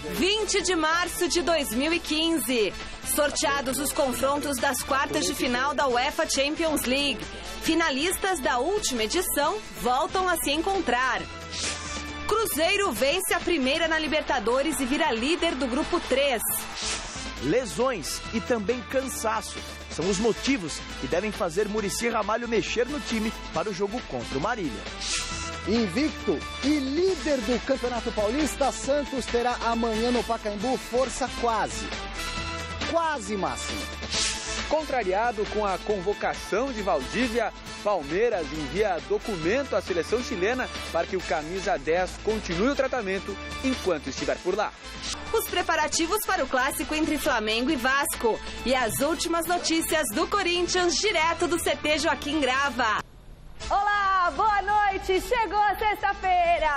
20 de março de 2015. Sorteados os confrontos das quartas de final da UEFA Champions League. Finalistas da última edição voltam a se encontrar. Cruzeiro vence a primeira na Libertadores e vira líder do grupo 3. Lesões e também cansaço são os motivos que devem fazer Muricy Ramalho mexer no time para o jogo contra o Marília. Invicto e líder do Campeonato Paulista, Santos terá amanhã no Pacaembu força quase máxima. Contrariado com a convocação de Valdívia, Palmeiras envia documento à seleção chilena para que o camisa 10 continue o tratamento enquanto estiver por lá. Os preparativos para o clássico entre Flamengo e Vasco. E as últimas notícias do Corinthians, direto do CT Joaquim Grava. Olá, boa noite, chegou a sexta-feira,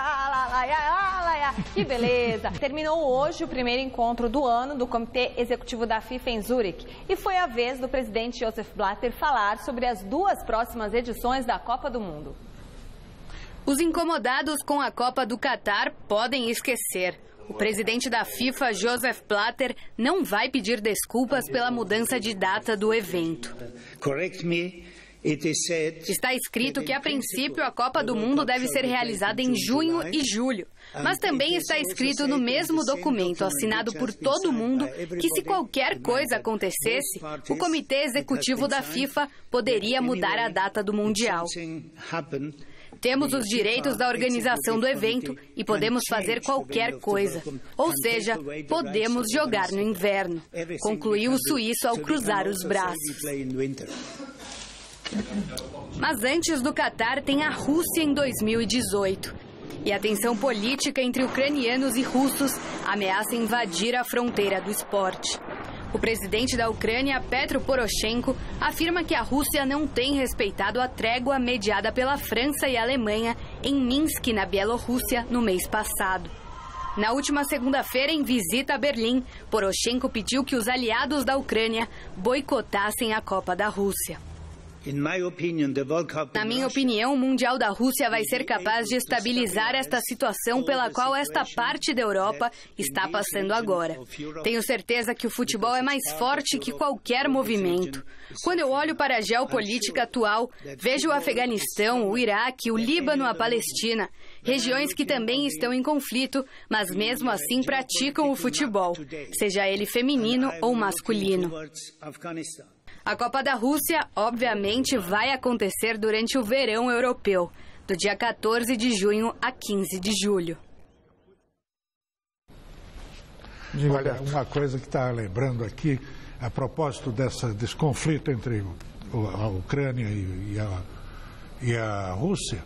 que beleza. Terminou hoje o primeiro encontro do ano do Comitê Executivo da FIFA em Zurique e foi a vez do presidente Joseph Blatter falar sobre as duas próximas edições da Copa do Mundo. Os incomodados com a Copa do Catar podem esquecer. O presidente da FIFA, Joseph Blatter, não vai pedir desculpas pela mudança de data do evento. Está escrito que, a princípio, a Copa do Mundo deve ser realizada em junho e julho. Mas também está escrito no mesmo documento, assinado por todo mundo, que se qualquer coisa acontecesse, o Comitê Executivo da FIFA poderia mudar a data do Mundial. Temos os direitos da organização do evento e podemos fazer qualquer coisa. Ou seja, podemos jogar no inverno, concluiu o suíço ao cruzar os braços. Mas antes do Catar tem a Rússia em 2018. E a tensão política entre ucranianos e russos ameaça invadir a fronteira do esporte. O presidente da Ucrânia, Petro Poroshenko, afirma que a Rússia não tem respeitado a trégua mediada pela França e Alemanha em Minsk, na Bielorrússia, no mês passado. Na última segunda-feira, em visita a Berlim, Poroshenko pediu que os aliados da Ucrânia boicotassem a Copa da Rússia. Na minha opinião, o Mundial da Rússia vai ser capaz de estabilizar esta situação pela qual esta parte da Europa está passando agora. Tenho certeza que o futebol é mais forte que qualquer movimento. Quando eu olho para a geopolítica atual, vejo o Afeganistão, o Iraque, o Líbano, a Palestina, regiões que também estão em conflito, mas mesmo assim praticam o futebol, seja ele feminino ou masculino. A Copa da Rússia, obviamente, vai acontecer durante o verão europeu, do dia 14 de junho a 15 de julho. Olha, uma coisa que está lembrando aqui, a propósito desse conflito entre a Ucrânia e a Rússia,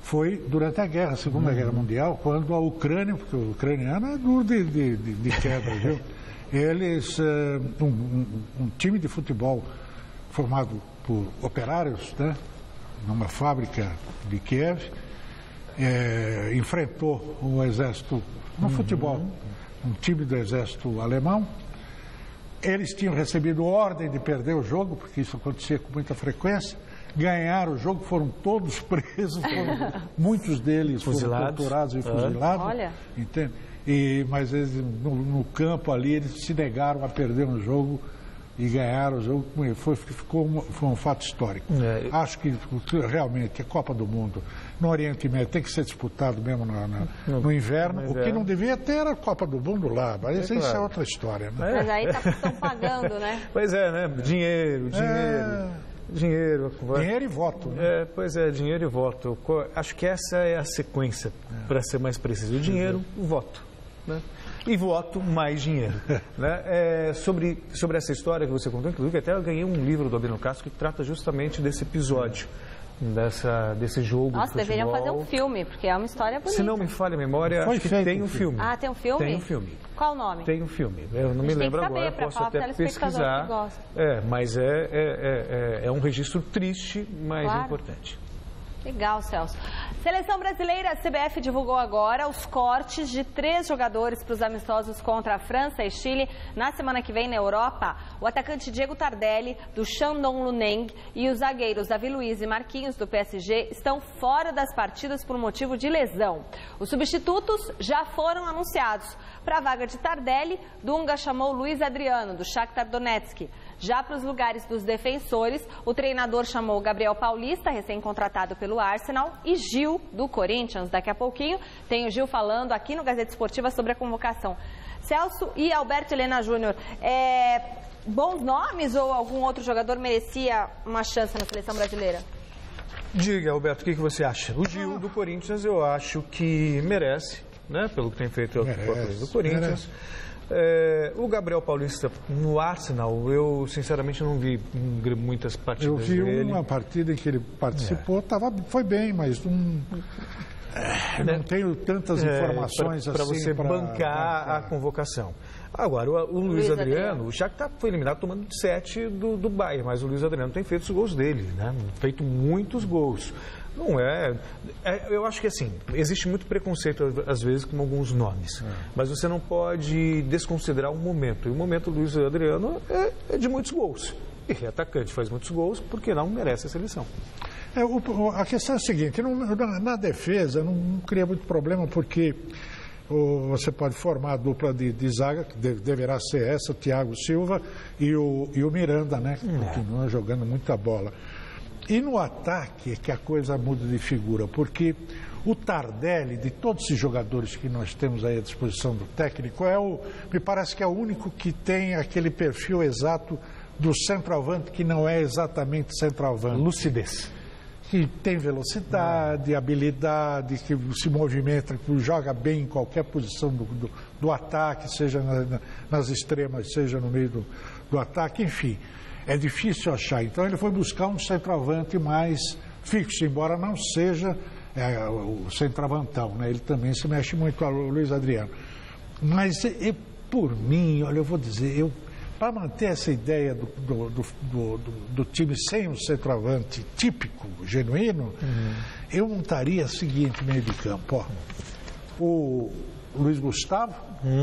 foi durante a Segunda Guerra Mundial, quando a Ucrânia, porque o ucraniano é duro de quebra, viu? Eles, um time de futebol formado por operários, né, numa fábrica de Kiev, enfrentou um exército no futebol, um time do exército alemão. Eles tinham recebido ordem de perder o jogo, porque isso acontecia com muita frequência. Ganharam o jogo, foram todos presos, muitos deles foram torturados e fuzilados. Olha. Entende? Mas eles, no campo ali, eles se negaram a perder um jogo e ganharam o jogo. Foi um fato histórico. Acho que realmente a Copa do Mundo no Oriente Médio tem que ser disputado mesmo no inverno. O que não devia ter era a Copa do Mundo lá, mas isso é outra história. Né? Mas aí estão pagando, né? Pois é, né? Dinheiro. Dinheiro e voto. Né? Pois é, dinheiro e voto. Acho que essa é a sequência, para ser mais preciso. O dinheiro, o voto. Né? E voto, mais dinheiro. Né? Sobre essa história que você contou, inclusive, até eu ganhei um livro do Albino Castro que trata justamente desse episódio, desse jogo. Nossa, deveriam fazer um filme, porque é uma história bonita. Se não me falha a memória, acho que tem um filme. Ah, tem um filme? Tem um filme. Qual o nome? Tem um filme. Eu não me lembro agora, posso até pesquisar. Mas é um registro triste, mas importante. Legal, Celso. Seleção brasileira, a CBF divulgou agora os cortes de 3 jogadores para os amistosos contra a França e Chile na semana que vem na Europa. O atacante Diego Tardelli, do Shandong Luneng, e os zagueiros Davi Luiz e Marquinhos, do PSG, estão fora das partidas por motivo de lesão. Os substitutos já foram anunciados. Para a vaga de Tardelli, Dunga chamou Luiz Adriano, do Shakhtar Donetsk. Já para os lugares dos defensores, o treinador chamou Gabriel Paulista, recém-contratado pelo Arsenal, e Gil, do Corinthians. Daqui a pouquinho tem o Gil falando aqui no Gazeta Esportiva sobre a convocação. Celso e Alberto Helena Júnior, bons nomes ou algum outro jogador merecia uma chance na seleção brasileira? Diga, Alberto, o que você acha? O Gil, do Corinthians, eu acho que merece, né? Pelo que tem feito do Corinthians. O Gabriel Paulista no Arsenal, eu sinceramente não vi muitas partidas dele. Eu vi uma partida em que ele participou, foi bem, mas não tenho tantas informações para assim. Para você bancar a convocação. Agora, o Luiz Adriano, o Shakhtar foi eliminado tomando de 7 do Bayern, mas o Luiz Adriano tem feito os gols dele, né? Feito muitos gols. Não eu acho que assim, existe muito preconceito às vezes com alguns nomes, mas você não pode desconsiderar o momento. E o momento do Luiz Adriano é de muitos gols. E atacante faz muitos gols, porque não merece a seleção. A questão é a seguinte, na defesa não cria muito problema, porque você pode formar a dupla de zaga, que deverá ser essa, o Thiago Silva e o Miranda, né? Que continua jogando muita bola. E no ataque é que a coisa muda de figura, porque o Tardelli, de todos esses jogadores que nós temos aí à disposição do técnico, me parece que é o único que tem aquele perfil exato do centroavante, que não é exatamente centroavante. Lucidez. Que tem velocidade, habilidade, que se movimenta, que joga bem em qualquer posição do ataque, seja nas extremas, seja no meio do ataque, enfim. É difícil achar. Então ele foi buscar um centroavante mais fixo, embora não seja o centroavantão, né? Ele também se mexe muito, o Luiz Adriano. Mas, por mim, olha, eu vou dizer, para manter essa ideia do time sem um centroavante típico, genuíno, eu montaria o seguinte meio de campo. Ó. O Luiz Gustavo,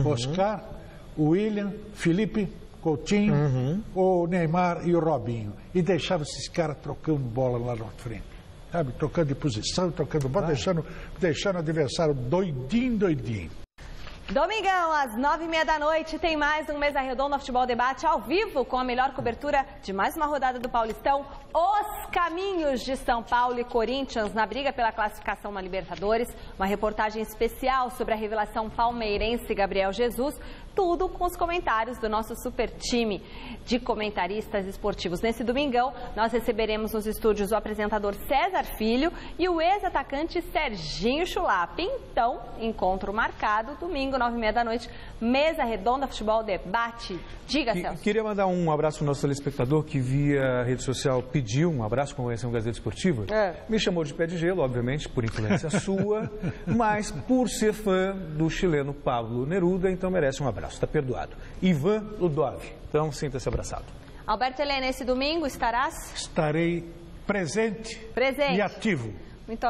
Oscar, o William, Felipe, Coutinho, o Neymar e o Robinho. E deixava esses caras trocando bola lá na frente. Sabe? Trocando de posição, trocando bola, deixando o adversário doidinho. Domingão, às 9h30 da noite, tem mais um Mesa Redonda Futebol Debate ao vivo, com a melhor cobertura de mais uma rodada do Paulistão. Os caminhos de São Paulo e Corinthians na briga pela classificação na Libertadores. Uma reportagem especial sobre a revelação palmeirense Gabriel Jesus. Tudo com os comentários do nosso super time de comentaristas esportivos. Nesse domingão, nós receberemos nos estúdios o apresentador César Filho e o ex-atacante Serginho Chulapa. Então, encontro marcado, domingo, 9h30 da noite, Mesa Redonda Futebol Debate. Diga, Celso. Queria mandar um abraço para o nosso telespectador que via rede social pediu um abraço com conhecer um Gazeta Esportiva. Me chamou de pé de gelo, obviamente, por influência sua, mas por ser fã do chileno Pablo Neruda, então merece um abraço. Está perdoado. Ivan Ludov. Então, sinta-se abraçado. Alberto Helena, esse domingo estarás? Estarei presente e ativo. Muito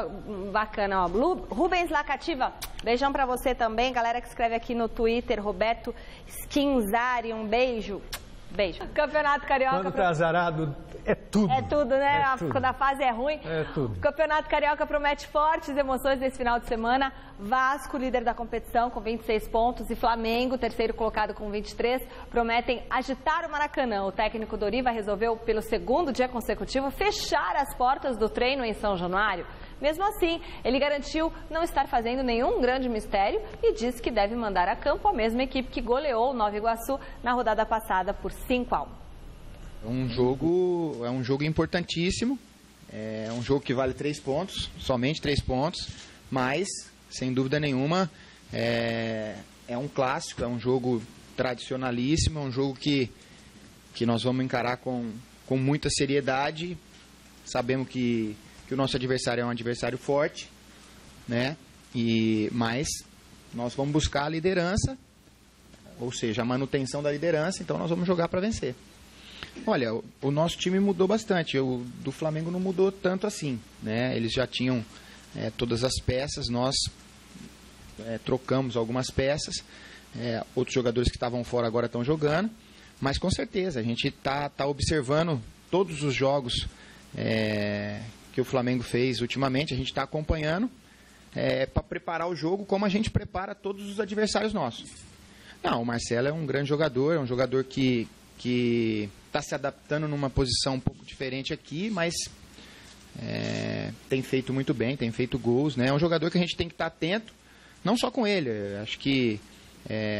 bacana, ó. Rubens Lacativa, beijão pra você também. Galera que escreve aqui no Twitter, Roberto Skinzari, um beijo. Beijo. Campeonato Carioca. Quando tá azarado, é tudo. É tudo, né? Quando a fase é ruim. É tudo. O Campeonato Carioca promete fortes emoções nesse final de semana. Vasco, líder da competição, com 26 pontos. E Flamengo, terceiro colocado com 23, prometem agitar o Maracanã. O técnico Doriva resolveu, pelo segundo dia consecutivo, fechar as portas do treino em São Januário. Mesmo assim, ele garantiu não estar fazendo nenhum grande mistério e disse que deve mandar a campo a mesma equipe que goleou o Nova Iguaçu na rodada passada por 5-1. É um jogo importantíssimo, é um jogo que vale 3 pontos, somente 3 pontos, mas, sem dúvida nenhuma, é um clássico, é um jogo tradicionalíssimo, é um jogo que nós vamos encarar com muita seriedade. Sabemos que o nosso adversário é um adversário forte, né? Mas nós vamos buscar a liderança, ou seja, a manutenção da liderança, então nós vamos jogar para vencer. Olha, o nosso time mudou bastante, o do Flamengo não mudou tanto assim, né? Eles já tinham todas as peças, nós trocamos algumas peças, outros jogadores que estavam fora agora estão jogando, mas com certeza a gente está observando todos os jogos que o Flamengo fez ultimamente, a gente está acompanhando para preparar o jogo como a gente prepara todos os adversários nossos. Não, o Marcelo é um grande jogador, é um jogador que está se adaptando numa posição um pouco diferente aqui, mas tem feito muito bem, tem feito gols, né? É um jogador que a gente tem que estar atento, não só com ele, acho que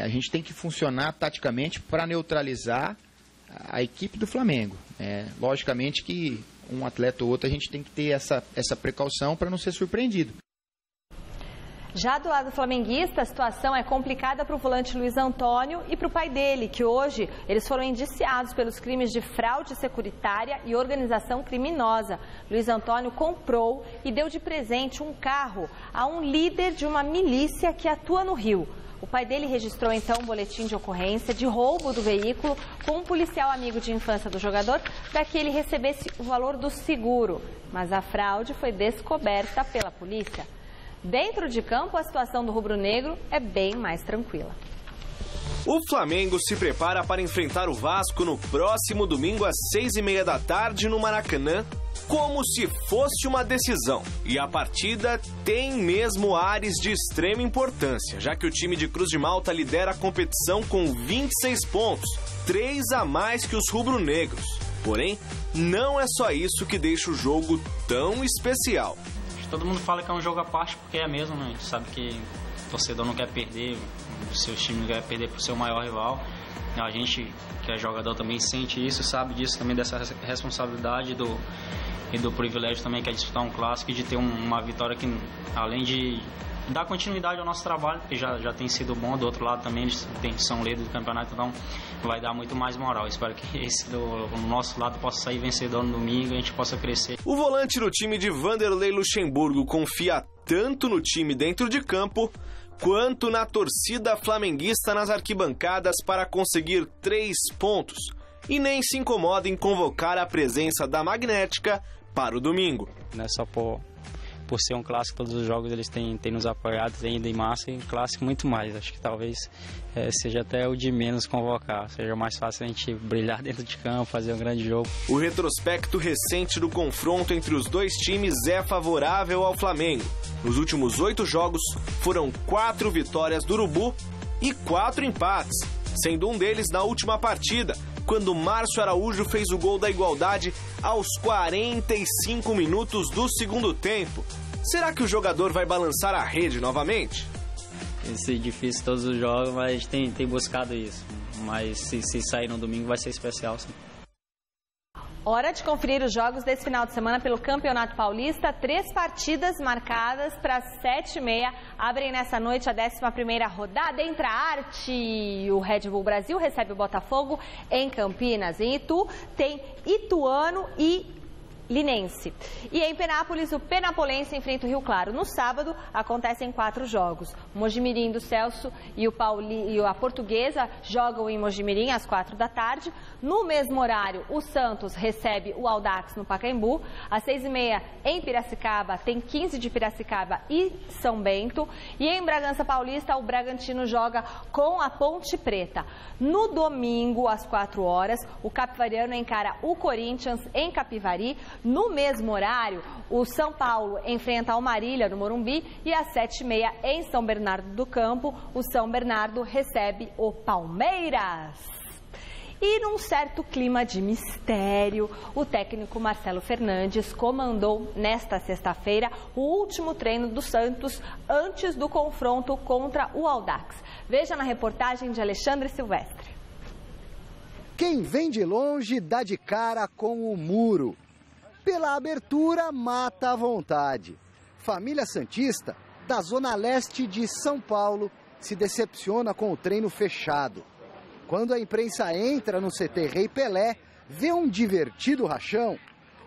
a gente tem que funcionar taticamente para neutralizar a equipe do Flamengo. Logicamente que um atleta ou outro a gente tem que ter essa precaução para não ser surpreendido. Já do lado flamenguista, a situação é complicada para o volante Luiz Antônio e para o pai dele, que hoje eles foram indiciados pelos crimes de fraude securitária e organização criminosa. Luiz Antônio comprou e deu de presente um carro a um líder de uma milícia que atua no Rio. O pai dele registrou então um boletim de ocorrência de roubo do veículo com um policial amigo de infância do jogador para que ele recebesse o valor do seguro. Mas a fraude foi descoberta pela polícia. Dentro de campo, a situação do rubro-negro é bem mais tranquila. O Flamengo se prepara para enfrentar o Vasco no próximo domingo às 6h30 da tarde no Maracanã, como se fosse uma decisão. E a partida tem mesmo ares de extrema importância, já que o time de Cruz de Malta lidera a competição com 26 pontos, 3 a mais que os rubro-negros. Porém, não é só isso que deixa o jogo tão especial. Todo mundo fala que é um jogo à parte porque é mesmo, né? A gente sabe que o torcedor não quer perder, o seu time não quer perder para o seu maior rival. A gente, que é jogador, também sente isso, sabe disso também, dessa responsabilidade e do privilégio também que é disputar um clássico e de ter uma vitória que, além de dar continuidade ao nosso trabalho, que já tem sido bom, do outro lado também eles são líderes do campeonato, então vai dar muito mais moral. Espero que esse do nosso lado possa sair vencedor no domingo e a gente possa crescer. O volante do time de Vanderlei Luxemburgo confia tanto no time dentro de campo quanto na torcida flamenguista nas arquibancadas para conseguir 3 pontos e nem se incomoda em convocar a presença da Magnética para o domingo. Não é só por ser um clássico, todos os jogos eles têm nos apoiado ainda em massa, e um clássico muito mais. Acho que talvez seja até o de menos convocar, seja mais fácil a gente brilhar dentro de campo, fazer um grande jogo. O retrospecto recente do confronto entre os dois times é favorável ao Flamengo. Nos últimos 8 jogos, foram 4 vitórias do Urubu e 4 empates, sendo um deles na última partida, quando Márcio Araújo fez o gol da igualdade aos 45 minutos do segundo tempo. Será que o jogador vai balançar a rede novamente? Isso é difícil todos os jogos, mas a gente tem buscado isso. Mas se sair no domingo vai ser especial, sim. Hora de conferir os jogos desse final de semana pelo Campeonato Paulista. 3 partidas marcadas para as 7h30. Abrem nessa noite a 11ª rodada. Entra a Arte. O Red Bull Brasil recebe o Botafogo em Campinas. Em Itu tem Ituano e Linense. E em Penápolis, o Penapolense enfrenta o Rio Claro. No sábado, acontecem 4 jogos. O Mojimirim do Celso e a Portuguesa jogam em Mojimirim às 4 da tarde. No mesmo horário, o Santos recebe o Audax no Pacaembu. Às 6h30, em Piracicaba, tem 15 de Piracicaba e São Bento. E em Bragança Paulista, o Bragantino joga com a Ponte Preta. No domingo, às 4 horas, o Capivariano encara o Corinthians em Capivari. No mesmo horário, o São Paulo enfrenta o Marília no Morumbi e às 7h30 em São Bernardo do Campo, o São Bernardo recebe o Palmeiras. E num certo clima de mistério, o técnico Marcelo Fernandes comandou nesta sexta-feira o último treino do Santos antes do confronto contra o Audax. Veja na reportagem de Alexandre Silvestre. Quem vem de longe dá de cara com o muro. Pela abertura, mata à vontade. Família Santista, da zona leste de São Paulo, se decepciona com o treino fechado. Quando a imprensa entra no CT Rei Pelé, vê um divertido rachão.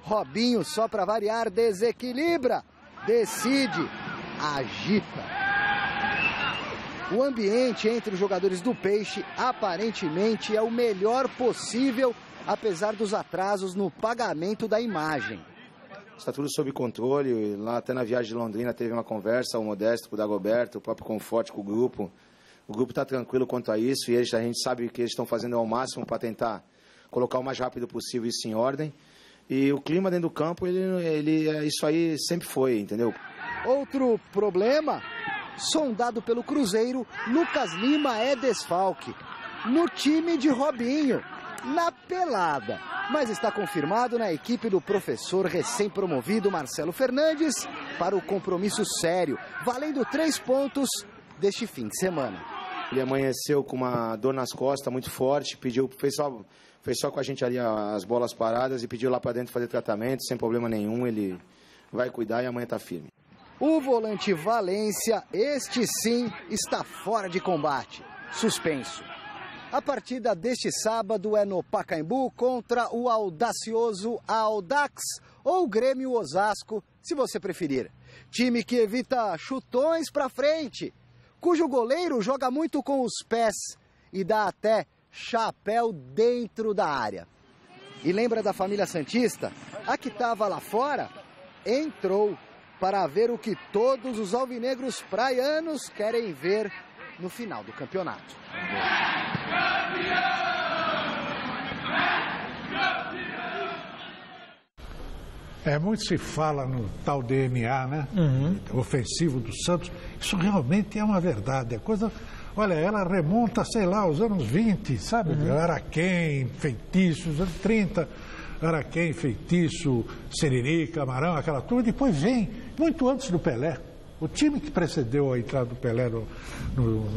Robinho, só para variar, desequilibra, decide, agita. O ambiente entre os jogadores do Peixe aparentemente é o melhor possível, apesar dos atrasos no pagamento da imagem. está tudo sob controle. Lá até na viagem de Londrina teve uma conversa, o Modesto com o Dagoberto, o próprio Conforte com o grupo. O grupo está tranquilo quanto a isso e a gente sabe que eles estão fazendo ao máximo para tentar colocar o mais rápido possível isso em ordem. E o clima dentro do campo, isso aí sempre foi, entendeu? Outro problema, sondado pelo Cruzeiro, Lucas Lima é desfalque. No time de Robinho, na pelada. Mas está confirmado na equipe do professor recém-promovido Marcelo Fernandes para o compromisso sério, valendo 3 pontos deste fim de semana. Ele amanheceu com uma dor nas costas muito forte, fez só com a gente ali as bolas paradas e pediu lá para dentro fazer tratamento, sem problema nenhum, ele vai cuidar e amanhã está firme. O volante Valência, este sim, está fora de combate, suspenso. A partida deste sábado é no Pacaembu contra o audacioso Audax ou Grêmio Osasco, se você preferir. Time que evita chutões para frente, cujo goleiro joga muito com os pés e dá até chapéu dentro da área. E lembra da família santista? A que estava lá fora entrou para ver o que todos os alvinegros praianos querem ver no final do campeonato. Muito se fala no tal DNA, né? Ofensivo do Santos. Isso realmente é uma verdade. A coisa, olha, ela remonta, sei lá, aos anos 20, sabe? Araquém, Feitiço, os anos 30, Araquém, Feitiço, Seriri, Camarão, aquela turma. Depois vem, muito antes do Pelé. O time que precedeu a entrada do Pelé no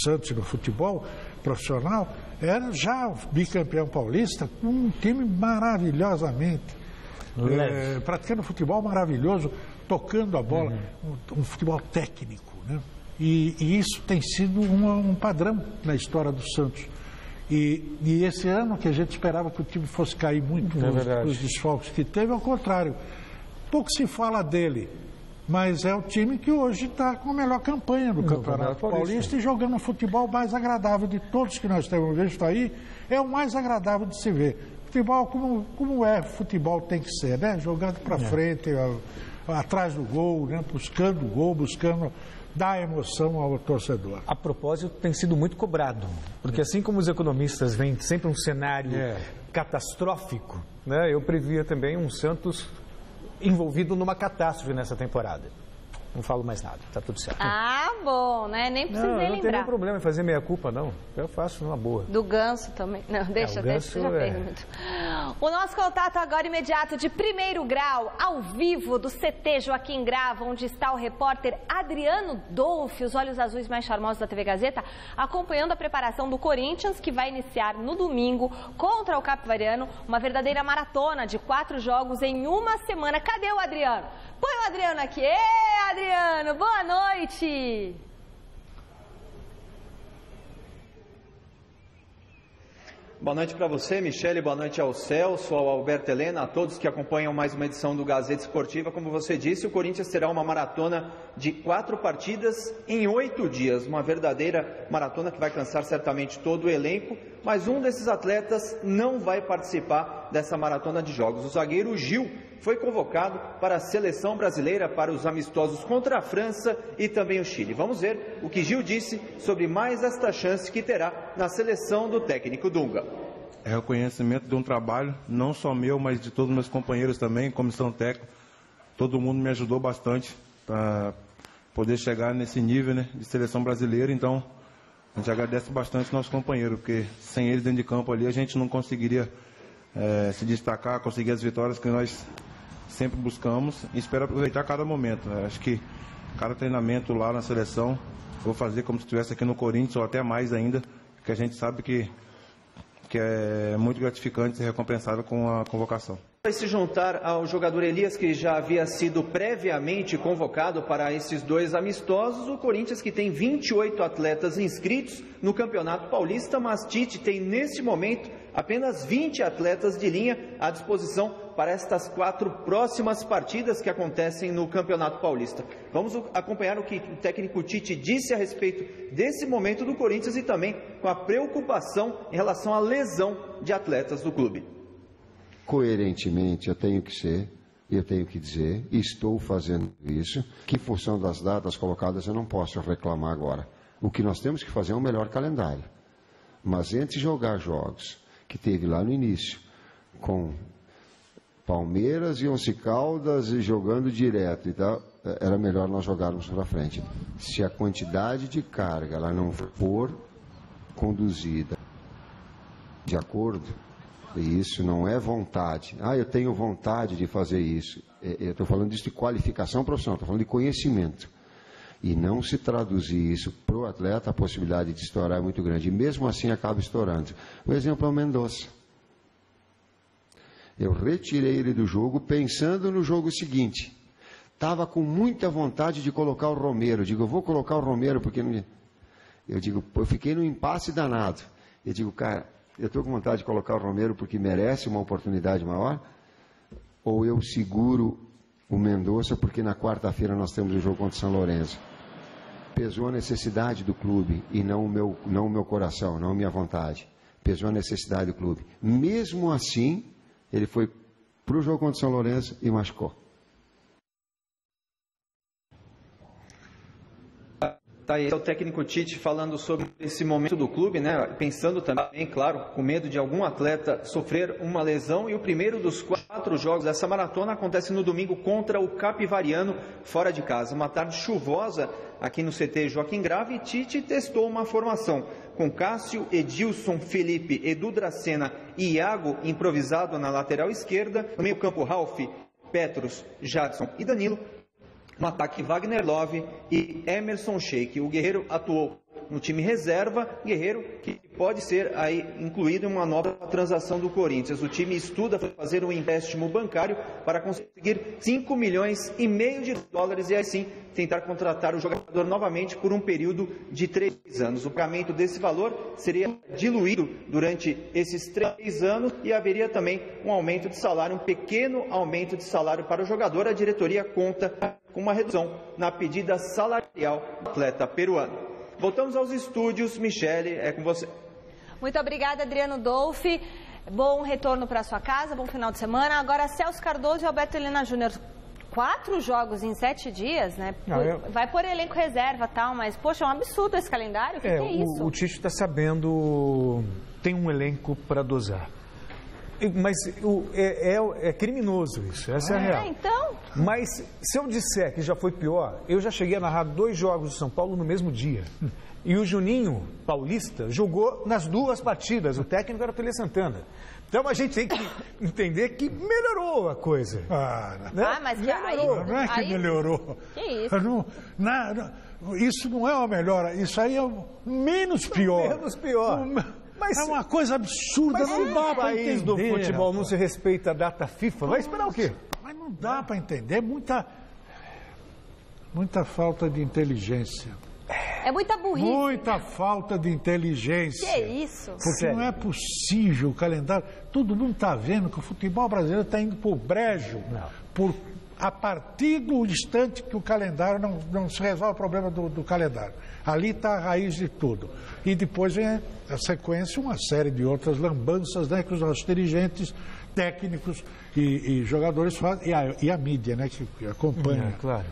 Santos, no futebol profissional, era já bicampeão paulista, com um time maravilhosamente. Praticando futebol maravilhoso, tocando a bola, um futebol técnico, né? E isso tem sido um padrão na história do Santos. E esse ano que a gente esperava que o time fosse cair muito os desfalques que teve, ao contrário, pouco se fala dele, mas é o time que hoje está com a melhor campanha do Campeonato Paulista e jogando um futebol mais agradável de todos que nós temos visto aí, é o mais agradável de se ver. Futebol futebol tem que ser, né? Jogando para frente, atrás do gol, né? Buscando o gol, buscando dar emoção ao torcedor. A propósito, tem sido muito cobrado, porque assim como os economistas veem sempre um cenário catastrófico, né? Eu previa também um Santos envolvido numa catástrofe nessa temporada. Não falo mais nada, tá tudo certo. Ah, bom, né? Nem precisei lembrar. Não tem nenhum problema em fazer meia-culpa, não. Eu faço numa boa. Do Ganso também. Não, deixa, já pergunto. O nosso contato agora imediato de primeiro grau, ao vivo, do CT Joaquim Grava, onde está o repórter Adriano Dolfi, os olhos azuis mais charmosos da TV Gazeta, acompanhando a preparação do Corinthians, que vai iniciar no domingo contra o Capivariano, uma verdadeira maratona de 4 jogos em uma semana. Cadê o Adriano? Põe o Adriano aqui. Ê, Adriano, boa noite! Boa noite para você, Michele, boa noite ao Celso, ao Alberto Helena, a todos que acompanham mais uma edição do Gazeta Esportiva. Como você disse, o Corinthians terá uma maratona de 4 partidas em 8 dias, uma verdadeira maratona que vai cansar certamente todo o elenco, mas um desses atletas não vai participar dessa maratona de jogos. O zagueiro Gil foi convocado para a seleção brasileira para os amistosos contra a França e também o Chile. Vamos ver o que Gil disse sobre mais esta chance que terá na seleção do técnico Dunga. É reconhecimento de um trabalho, não só meu, mas de todos os meus companheiros também, comissão técnica. Todo mundo me ajudou bastante para poder chegar nesse nível, né, de seleção brasileira. Então, a gente agradece bastante aos nossos companheiros, porque sem eles dentro de campo ali, a gente não conseguiria se destacar, conseguir as vitórias que nós sempre buscamos, e espero aproveitar cada momento. Acho que cada treinamento lá na seleção vou fazer como se estivesse aqui no Corinthians, ou até mais ainda, porque a gente sabe que é muito gratificante ser recompensado com a convocação. Vai se juntar ao jogador Elias, que já havia sido previamente convocado para esses 2 amistosos. O Corinthians, que tem 28 atletas inscritos no Campeonato Paulista, mas Tite tem neste momento apenas 20 atletas de linha à disposição para estas 4 próximas partidas que acontecem no Campeonato Paulista. Vamos acompanhar o que o técnico Tite disse a respeito desse momento do Corinthians e também com a preocupação em relação à lesão de atletas do clube. Coerentemente, eu tenho que ser eu tenho que dizer, e estou fazendo isso, que em função das datas colocadas eu não posso reclamar agora. O que nós temos que fazer é um melhor calendário. Mas entre jogar jogos que teve lá no início, com Palmeiras e Once Caldas e jogando direto e tal, era melhor nós jogarmos para frente. Se a quantidade de carga ela não for conduzida de acordo, e isso não é vontade. Eu tenho vontade de fazer isso. Eu estou falando disso de qualificação profissional, estou falando de conhecimento. E não se traduzir isso para o atleta, a possibilidade de estourar é muito grande. E mesmo assim acaba estourando. O exemplo é o Mendonça. Eu retirei ele do jogo pensando no jogo seguinte. Estava com muita vontade de colocar o Romero. Eu digo, eu vou colocar o Romero porque não... Eu fiquei num impasse danado. Eu digo, cara, eu estou com vontade de colocar o Romero porque merece uma oportunidade maior? Ou eu seguro o Mendonça porque na quarta-feira nós temos o jogo contra o São Lourenço? Pesou a necessidade do clube e não o meu coração, não a minha vontade. Pesou a necessidade do clube. Mesmo assim, ele foi para o jogo contra o São Lourenço e machucou. Tá aí, é o técnico Tite falando sobre esse momento do clube, né? Pensando também, claro, com medo de algum atleta sofrer uma lesão. E o primeiro dos 4 jogos dessa maratona acontece no domingo contra o Capivariano, fora de casa. Uma tarde chuvosa aqui no CT Joaquim Grava, e Tite testou uma formação com Cássio, Edilson, Felipe, Edu Dracena e Iago improvisado na lateral esquerda. No meio campo, Ralf, Petros, Jadson e Danilo. No ataque, Wagner Love e Emerson Sheik. O Guerreiro atuou no time reserva, Guerreiro que pode ser aí incluído em uma nova transação do Corinthians. O time estuda fazer um empréstimo bancário para conseguir 5,5 milhões de dólares e assim tentar contratar o jogador novamente por um período de 3 anos. O pagamento desse valor seria diluído durante esses 3 anos e haveria também um aumento de salário, um pequeno aumento de salário para o jogador. A diretoria conta com uma redução na pedida salarial do atleta peruano. Voltamos aos estúdios. Michele, é com você. Muito obrigada, Adriano Dolfi. Bom retorno para sua casa, bom final de semana. Agora, Celso Cardoso e Alberto Helena Júnior. 4 jogos em 7 dias, né? Vai por elenco reserva e tal, mas, poxa, é um absurdo esse calendário. O que é isso? O Tite está sabendo, tem um elenco para dosar. Mas é criminoso isso, essa é a real. Então? Mas se eu disser que já foi pior, eu já cheguei a narrar 2 jogos do São Paulo no mesmo dia. E o Juninho Paulista jogou nas 2 partidas, o técnico era o Tele Santana. Então a gente tem que entender que melhorou a coisa. Mas melhorou. Não é que melhorou. Que isso? Isso não é uma melhora, isso aí é o menos pior. Menos pior. Mas é uma coisa absurda, não dá para entender. O país do futebol não se respeita a data FIFA, vai esperar o quê? Mas não dá para entender, muita falta de inteligência. É muita burrice. Muita falta de inteligência. Que isso? Porque Sério? não é possível o calendário. Todo mundo está vendo que o futebol brasileiro está indo para o brejo. A partir do instante que o calendário não se resolve o problema do calendário. Ali está a raiz de tudo. E depois vem a sequência, uma série de outras lambanças, né, que os nossos dirigentes, técnicos e jogadores fazem, e a mídia, né, que acompanha. Claro.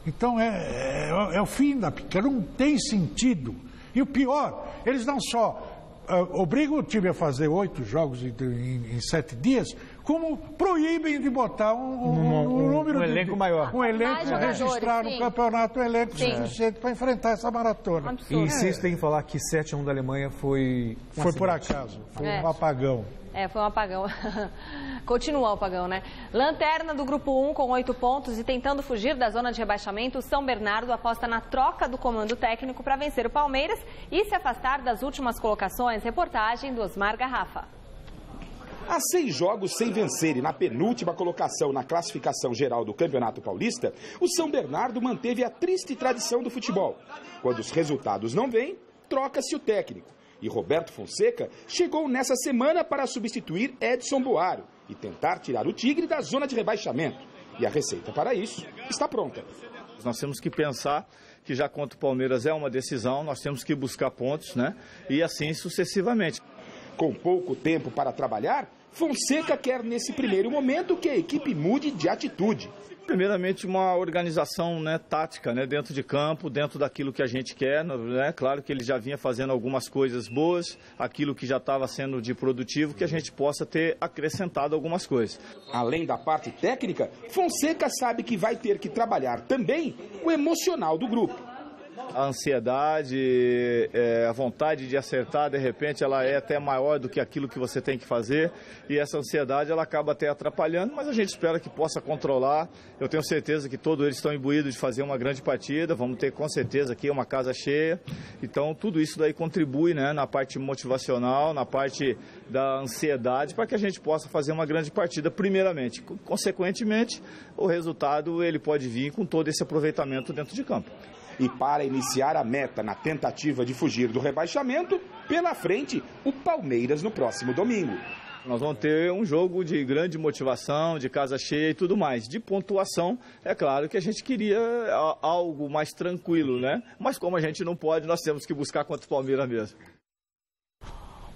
Então é o fim da pica, não tem sentido. E o pior, eles não só obrigam o time a fazer 8 jogos em 7 dias, como proíbem de botar um número elenco maior. Um elenco registrar no campeonato, um elenco suficiente para enfrentar essa maratona. E insistem em falar que 7-1 da Alemanha foi por acaso, foi um apagão. Foi um apagão. Continua o apagão, né? Lanterna do Grupo 1 com 8 pontos e tentando fugir da zona de rebaixamento, o São Bernardo aposta na troca do comando técnico para vencer o Palmeiras e se afastar das últimas colocações. Reportagem do Osmar Garrafa. Há 6 jogos sem vencer e na penúltima colocação na classificação geral do Campeonato Paulista, o São Bernardo manteve a triste tradição do futebol. Quando os resultados não vêm, troca-se o técnico. E Roberto Fonseca chegou nessa semana para substituir Edson Boaro e tentar tirar o Tigre da zona de rebaixamento. E a receita para isso está pronta. Nós temos que pensar que já contra o Palmeiras é uma decisão, nós temos que buscar pontos, né? E assim sucessivamente. Com pouco tempo para trabalhar, Fonseca quer, nesse primeiro momento, que a equipe mude de atitude. Primeiramente, uma organização, né, tática, né, dentro de campo, dentro daquilo que a gente quer. Né? Claro que ele já vinha fazendo algumas coisas boas, aquilo que já estava sendo de produtivo, que a gente possa ter acrescentado algumas coisas. Além da parte técnica, Fonseca sabe que vai ter que trabalhar também o emocional do grupo. A ansiedade, a vontade de acertar, de repente, ela é até maior do que aquilo que você tem que fazer. E essa ansiedade, ela acaba até atrapalhando, mas a gente espera que possa controlar. Eu tenho certeza que todos eles estão imbuídos de fazer uma grande partida. Vamos ter, com certeza, aqui uma casa cheia. Então, tudo isso daí contribui, né, na parte motivacional, na parte da ansiedade, para que a gente possa fazer uma grande partida, primeiramente. Consequentemente, o resultado ele pode vir com todo esse aproveitamento dentro de campo. E para iniciar a meta na tentativa de fugir do rebaixamento, pela frente, o Palmeiras no próximo domingo. Nós vamos ter um jogo de grande motivação, de casa cheia e tudo mais. De pontuação, é claro que a gente queria algo mais tranquilo, né? Mas como a gente não pode, nós temos que buscar contra o Palmeiras mesmo.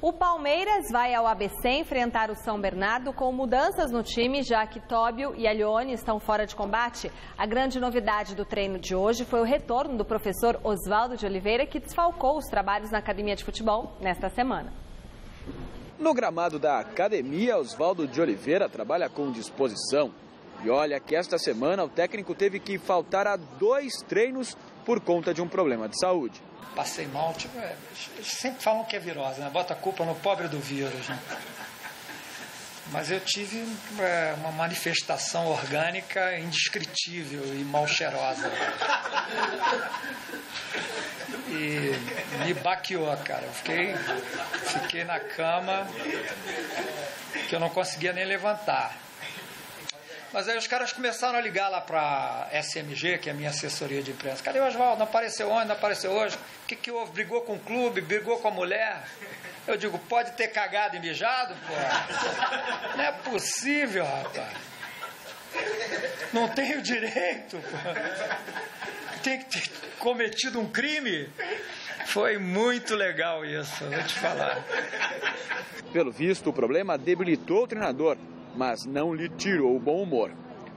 O Palmeiras vai ao ABC enfrentar o São Bernardo com mudanças no time, já que Tóbio e Alione estão fora de combate. A grande novidade do treino de hoje foi o retorno do professor Oswaldo de Oliveira, que desfalcou os trabalhos na academia de futebol nesta semana. No gramado da academia, Oswaldo de Oliveira trabalha com disposição. E olha que esta semana o técnico teve que faltar a 2 treinos por conta de um problema de saúde. Passei mal, eles sempre falam que é virose, né? Bota a culpa no pobre do vírus, né? Mas eu tive uma manifestação orgânica indescritível e mal cheirosa. E me baqueou, cara. Eu fiquei na cama que eu não conseguia nem levantar. Mas aí os caras começaram a ligar lá para SMG, que é a minha assessoria de imprensa. Cadê o Oswaldo? Não apareceu ontem, não apareceu hoje. O que houve? Brigou com o clube, brigou com a mulher? Eu digo, pode ter cagado e mijado, pô? Não é possível, rapaz. Não tenho direito, pô. Tem que ter cometido um crime. Foi muito legal isso, vou te falar. Pelo visto, o problema debilitou o treinador, mas não lhe tirou o bom humor.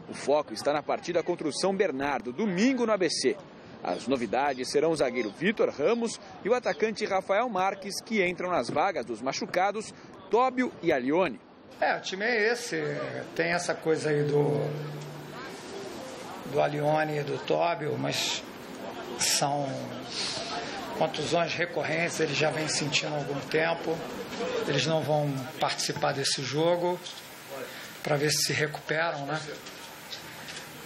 O foco está na partida contra o São Bernardo, domingo no ABC. As novidades serão o zagueiro Vitor Ramos e o atacante Rafael Marques, que entram nas vagas dos machucados Tóbio e Alione. O time é esse. Tem essa coisa aí do Alione e do Tóbio, mas são contusões recorrentes, eles já vêm sentindo há algum tempo. Eles não vão participar desse jogo, para ver se recuperam, né?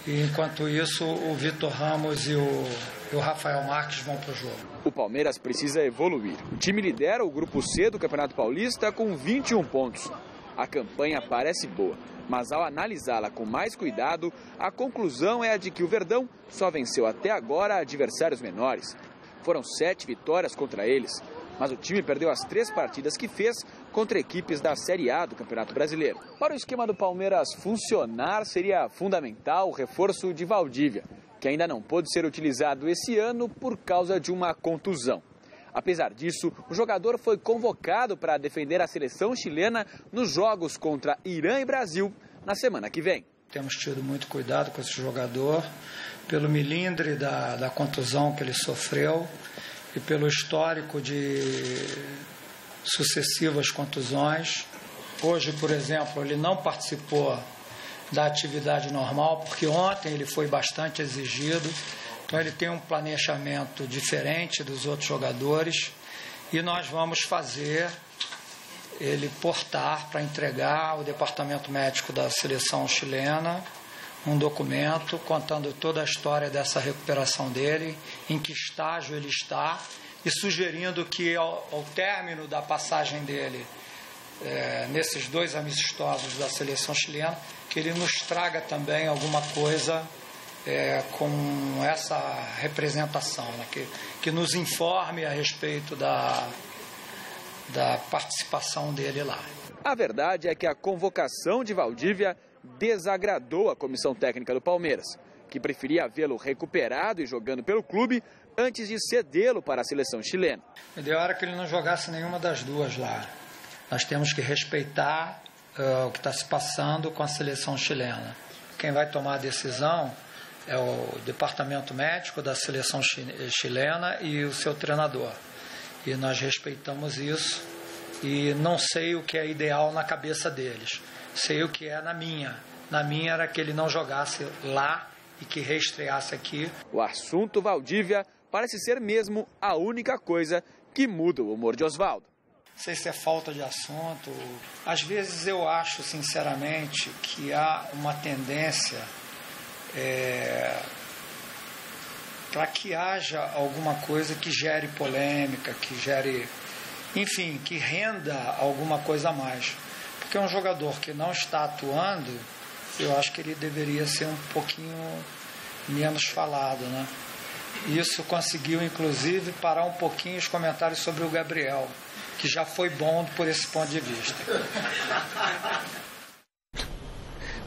E enquanto isso, o Vitor Ramos e o Rafael Marques vão para o jogo. O Palmeiras precisa evoluir. O time lidera o Grupo C do Campeonato Paulista com 21 pontos. A campanha parece boa, mas ao analisá-la com mais cuidado, a conclusão é a de que o Verdão só venceu até agora adversários menores. Foram 7 vitórias contra eles, mas o time perdeu as 3 partidas que fez contra equipes da Série A do Campeonato Brasileiro. Para o esquema do Palmeiras funcionar, seria fundamental o reforço de Valdívia, que ainda não pôde ser utilizado esse ano por causa de uma contusão. Apesar disso, o jogador foi convocado para defender a seleção chilena nos jogos contra Irã e Brasil na semana que vem. Temos tido muito cuidado com esse jogador, pelo milindre da contusão que ele sofreu e pelo histórico de sucessivas contusões. Hoje, por exemplo, ele não participou da atividade normal, porque ontem ele foi bastante exigido. Então ele tem um planejamento diferente dos outros jogadores e nós vamos fazer ele portar para entregar ao departamento médico da seleção chilena um documento contando toda a história dessa recuperação dele, em que estágio ele está e sugerindo que ao término da passagem dele nesses 2 amistosos da seleção chilena, que ele nos traga também alguma coisa com essa representação, né? que nos informe a respeito da participação dele lá. A verdade é que a convocação de Valdívia desagradou a comissão técnica do Palmeiras, que preferia vê-lo recuperado e jogando pelo clube antes de cedê-lo para a seleção chilena. Deu hora que ele não jogasse nenhuma das duas lá. Nós temos que respeitar o que está se passando com a seleção chilena. Quem vai tomar a decisão é o departamento médico da seleção chilena e o seu treinador. E nós respeitamos isso e não sei o que é ideal na cabeça deles. Sei o que é na minha. Na minha era que ele não jogasse lá e que reestreasse aqui. O assunto Valdívia parece ser mesmo a única coisa que muda o humor de Oswaldo. Não sei se é falta de assunto. Às vezes eu acho, sinceramente, que há uma tendência para que haja alguma coisa que gere polêmica, que gere, enfim, que renda alguma coisa a mais. Porque um jogador que não está atuando, eu acho que ele deveria ser um pouquinho menos falado, né? Isso conseguiu, inclusive, parar um pouquinho os comentários sobre o Gabriel, que já foi bom por esse ponto de vista.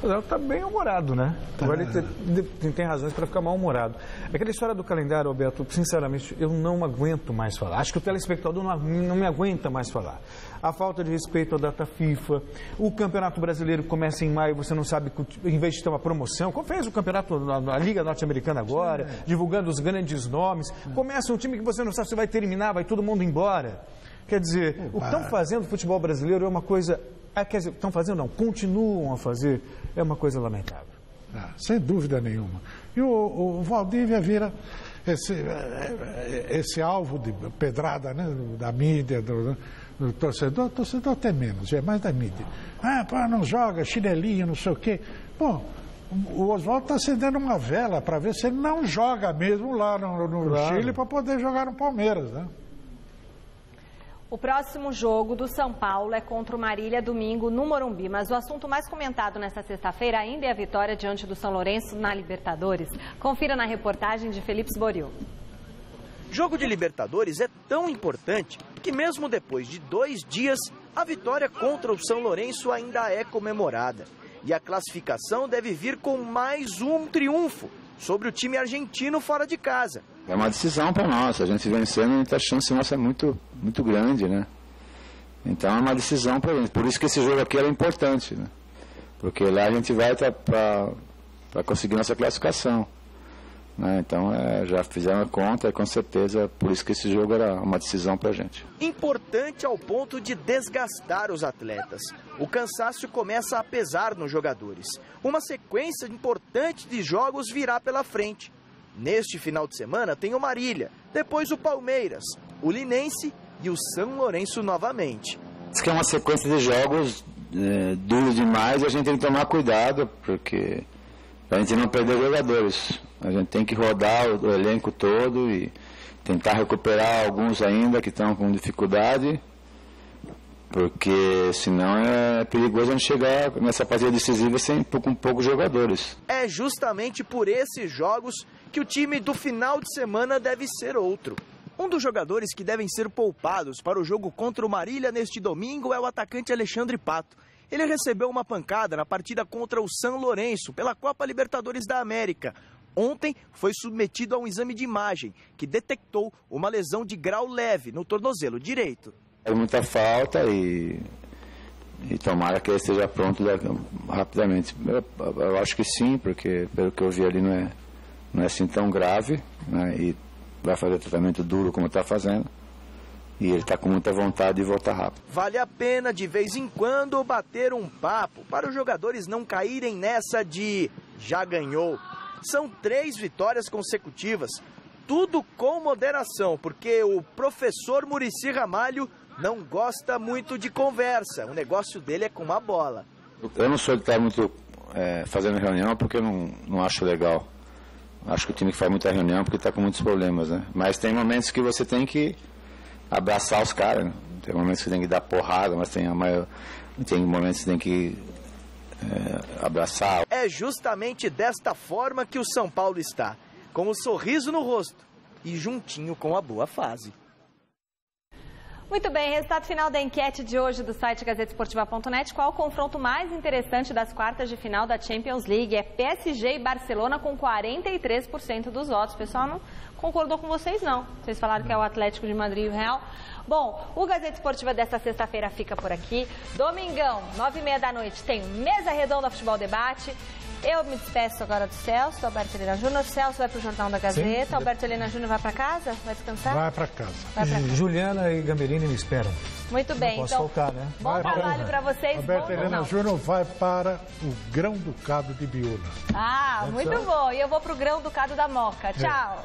Ela está bem humorado, né? Agora ele tem razões para ficar mal-humorado. Aquela história do calendário, Alberto, sinceramente, eu não aguento mais falar. Acho que o telespectador não me aguenta mais falar. A falta de respeito à data FIFA, o Campeonato Brasileiro começa em maio, você não sabe, em vez de ter uma promoção, como fez o campeonato na Liga Norte-Americana agora, divulgando os grandes nomes, começa um time que você não sabe se vai terminar, vai todo mundo embora. Quer dizer, o que estão fazendo no futebol brasileiro é uma coisa... Quer dizer, estão fazendo não, continuam a fazer, é uma coisa lamentável. Sem dúvida nenhuma. E o Valdívia vira esse alvo de pedrada, né, da mídia, do torcedor até menos, é mais da mídia. Não joga, chinelinho, não sei o quê. Bom, o Oswaldo está acendendo uma vela para ver se ele não joga mesmo lá no Chile para poder jogar no Palmeiras, né? O próximo jogo do São Paulo é contra o Marília, domingo, no Morumbi. Mas o assunto mais comentado nesta sexta-feira ainda é a vitória diante do São Lourenço na Libertadores. Confira na reportagem de Felipe Sboril. Jogo de Libertadores é tão importante que mesmo depois de 2 dias, a vitória contra o São Lourenço ainda é comemorada. E a classificação deve vir com mais um triunfo sobre o time argentino fora de casa. É uma decisão para nós, a gente vencendo, a chance nossa é muito grande, né? Então é uma decisão para a gente, por isso que esse jogo aqui era importante, né? Porque lá a gente vai para conseguir nossa classificação, né? Então já fizemos a conta e com certeza por isso que esse jogo era uma decisão para a gente. Importante ao ponto de desgastar os atletas. O cansaço começa a pesar nos jogadores. Uma sequência importante de jogos virá pela frente. Neste final de semana tem o Marília, depois o Palmeiras, o Linense e o São Lourenço novamente. Diz que é uma sequência de jogos duros demais e a gente tem que tomar cuidado, porque a gente não perder jogadores. A gente tem que rodar o elenco todo e tentar recuperar alguns ainda que estão com dificuldade, porque senão é perigoso a gente chegar nessa partida decisiva com poucos jogadores. É justamente por esses jogos que o time do final de semana deve ser outro. Um dos jogadores que devem ser poupados para o jogo contra o Marília neste domingo é o atacante Alexandre Pato. Ele recebeu uma pancada na partida contra o São Lourenço pela Copa Libertadores da América. Ontem foi submetido a um exame de imagem que detectou uma lesão de grau leve no tornozelo direito. É muita falta e tomara que ele esteja pronto rapidamente. Eu acho que sim, porque pelo que eu vi ali não é assim tão grave, né? E vai fazer tratamento duro como está fazendo. E ele está com muita vontade de voltar rápido. Vale a pena de vez em quando bater um papo para os jogadores não caírem nessa de já ganhou. São 3 vitórias consecutivas, tudo com moderação, porque o professor Muricy Ramalho não gosta muito de conversa, o negócio dele é com a bola. Eu não sou de estar muito fazendo reunião porque eu não acho legal. Acho que o time que faz muita reunião porque está com muitos problemas, né? Mas tem momentos que você tem que abraçar os caras, né? Tem momentos que você tem que dar porrada, mas tem momentos que você tem que abraçar. É justamente desta forma que o São Paulo está, com um sorriso no rosto e juntinho com a boa fase. Muito bem, resultado final da enquete de hoje do site gazetesportiva.net. Qual o confronto mais interessante das quartas de final da Champions League? É PSG e Barcelona com 43% dos votos. O pessoal não concordou com vocês, não. Vocês falaram que é o Atlético de Madrid e o Real. Bom, o Gazeta Esportiva desta sexta-feira fica por aqui. Domingão, 9h30 da noite, tem Mesa Redonda Futebol Debate. Eu me despeço agora do Celso, Alberto Helena Júnior. O Celso vai para o Jornal da Gazeta. Sim. Alberto Helena Júnior vai para casa? Vai descansar? Vai para casa. Juliana e Gamberini me esperam. Muito bem, não posso então. Faltar, né? Bom trabalho para vocês. Alberto Helena Júnior vai para o Grão-Ducado de Biúna. Muito bom. E eu vou para o Grão-Ducado da Moca. Tchau.